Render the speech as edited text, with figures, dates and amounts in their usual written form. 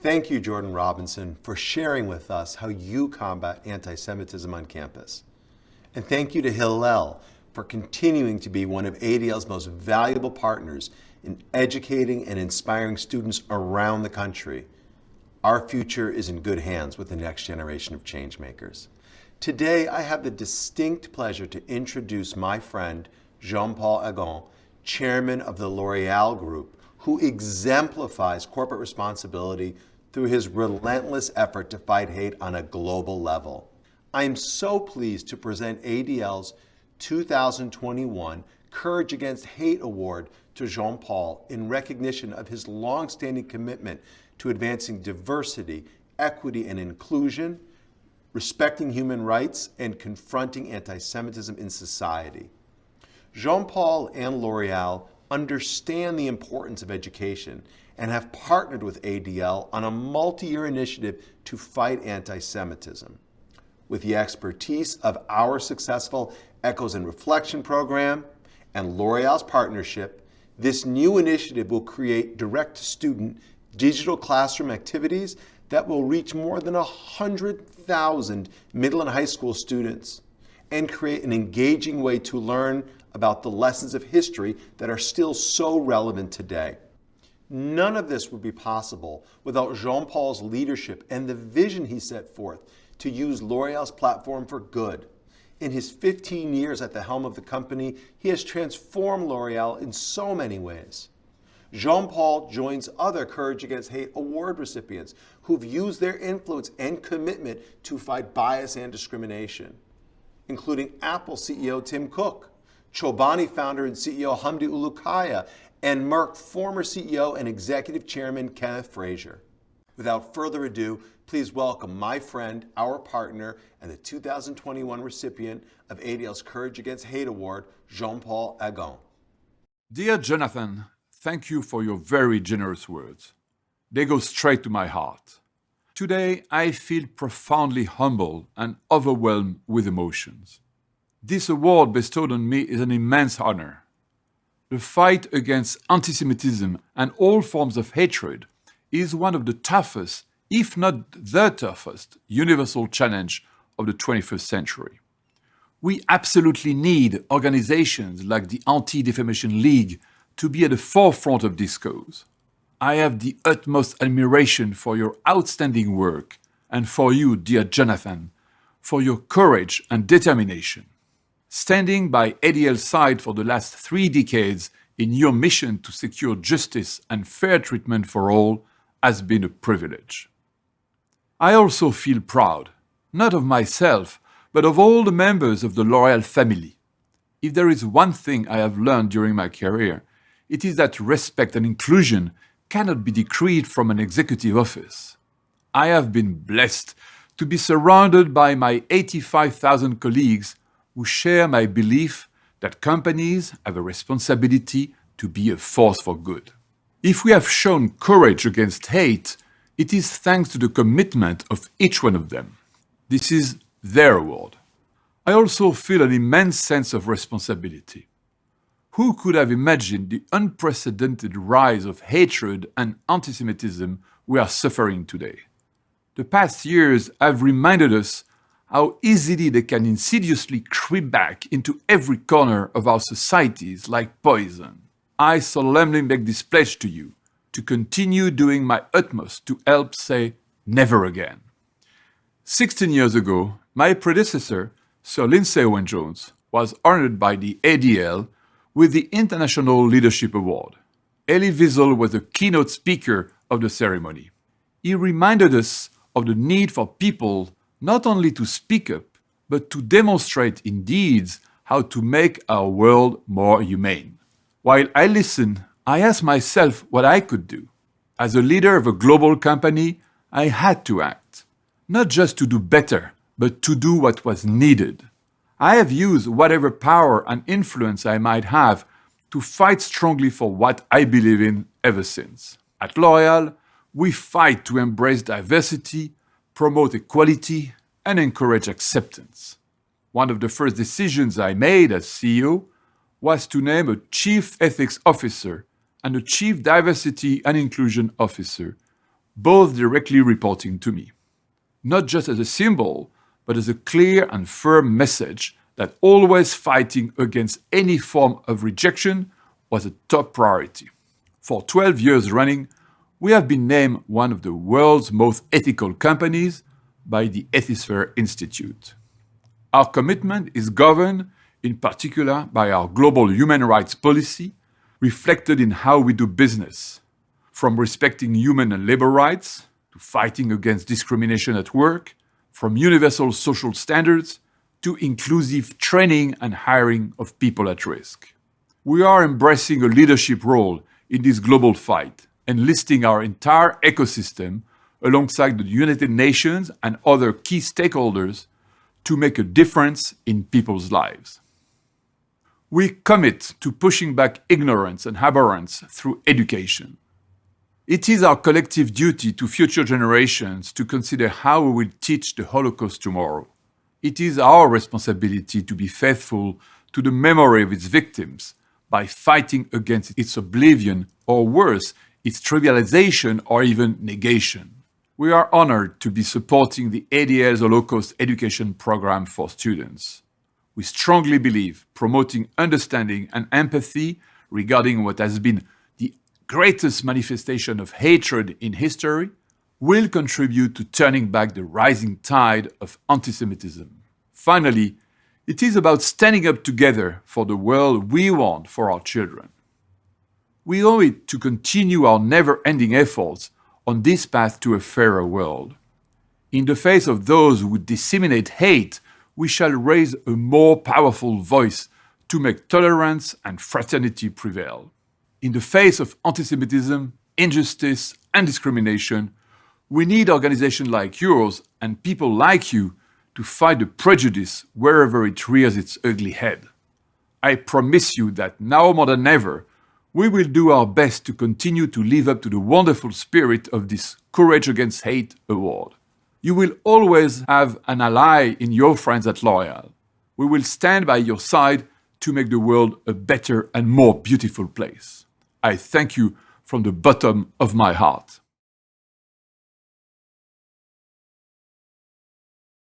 Thank you, Jordan Robinson, for sharing with us how you combat anti-Semitism on campus. And thank you to Hillel for continuing to be one of ADL's most valuable partners in educating and inspiring students around the country. Our future is in good hands with the next generation of changemakers. Today, I have the distinct pleasure to introduce my friend, Jean-Paul Agon, chairman of the L'Oreal Group, who exemplifies corporate responsibility through his relentless effort to fight hate on a global level. I am so pleased to present ADL's 2021 Courage Against Hate Award to Jean-Paul in recognition of his long-standing commitment to advancing diversity, equity, and inclusion, respecting human rights, and confronting anti-Semitism in society. Jean-Paul and L'Oreal understand the importance of education and have partnered with ADL on a multi-year initiative to fight anti-Semitism. With the expertise of our successful Echoes and Reflection program and L'Oreal's partnership, this new initiative will create direct-to-student digital classroom activities that will reach more than 100,000 middle and high school students and create an engaging way to learn about the lessons of history that are still so relevant today. None of this would be possible without Jean-Paul's leadership and the vision he set forth to use L'Oreal's platform for good. In his 15 years at the helm of the company, he has transformed L'Oreal in so many ways. Jean-Paul joins other Courage Against Hate Award recipients who've used their influence and commitment to fight bias and discrimination, including Apple CEO Tim Cook, Chobani founder and CEO Hamdi Ulukaya, and Merck former CEO and executive chairman Kenneth Frazier. Without further ado, please welcome my friend, our partner, and the 2021 recipient of ADL's Courage Against Hate Award, Jean-Paul Agon. Dear Jonathan, thank you for your very generous words. They go straight to my heart. Today, I feel profoundly humble and overwhelmed with emotions. This award bestowed on me is an immense honor. The fight against anti-Semitism and all forms of hatred is one of the toughest, if not the toughest, universal challenge of the 21st century. We absolutely need organizations like the Anti-Defamation League to be at the forefront of this cause. I have the utmost admiration for your outstanding work and for you, dear Jonathan, for your courage and determination. Standing by ADL's side for the last 3 decades in your mission to secure justice and fair treatment for all has been a privilege. I also feel proud, not of myself, but of all the members of the L'Oreal family. If there is one thing I have learned during my career, it is that respect and inclusion cannot be decreed from an executive office. I have been blessed to be surrounded by my 85,000 colleagues who share my belief that companies have a responsibility to be a force for good. If we have shown courage against hate, it is thanks to the commitment of each one of them. This is their award. I also feel an immense sense of responsibility. Who could have imagined the unprecedented rise of hatred and anti-Semitism we are suffering today? The past years have reminded us how easily they can insidiously creep back into every corner of our societies like poison. I solemnly make this pledge to you to continue doing my utmost to help say never again. 16 years ago, my predecessor, Sir Lindsay Owen-Jones, was honored by the ADL with the International Leadership Award. Elie Wiesel was the keynote speaker of the ceremony. He reminded us of the need for people not only to speak up, but to demonstrate in deeds how to make our world more humane. While I listened, I asked myself what I could do. As a leader of a global company, I had to act, not just to do better, but to do what was needed. I have used whatever power and influence I might have to fight strongly for what I believe in ever since. At L'Oreal, we fight to embrace diversity, promote equality, and encourage acceptance. One of the first decisions I made as CEO was to name a Chief Ethics Officer and a Chief Diversity and Inclusion Officer, both directly reporting to me. Not just as a symbol, but as a clear and firm message that always fighting against any form of rejection was a top priority. For 12 years running, we have been named one of the world's most ethical companies by the Ethisphere Institute. Our commitment is governed in particular by our global human rights policy, reflected in how we do business, from respecting human and labor rights to fighting against discrimination at work, from universal social standards to inclusive training and hiring of people at risk. We are embracing a leadership role in this global fight, enlisting our entire ecosystem alongside the United Nations and other key stakeholders to make a difference in people's lives. We commit to pushing back ignorance and abhorrence through education. It is our collective duty to future generations to consider how we will teach the Holocaust tomorrow. It is our responsibility to be faithful to the memory of its victims by fighting against its oblivion, or worse, its trivialization or even negation. We are honored to be supporting the ADL's Holocaust education program for students. We strongly believe promoting understanding and empathy regarding what has been the greatest manifestation of hatred in history will contribute to turning back the rising tide of anti-Semitism. Finally, it is about standing up together for the world we want for our children. We owe it to continue our never-ending efforts on this path to a fairer world. In the face of those who disseminate hate, we shall raise a more powerful voice to make tolerance and fraternity prevail. In the face of anti-Semitism, injustice, and discrimination, we need organizations like yours and people like you to fight the prejudice wherever it rears its ugly head. I promise you that now more than ever, we will do our best to continue to live up to the wonderful spirit of this Courage Against Hate award. You will always have an ally in your friends at L'Oréal. We will stand by your side to make the world a better and more beautiful place. I thank you from the bottom of my heart.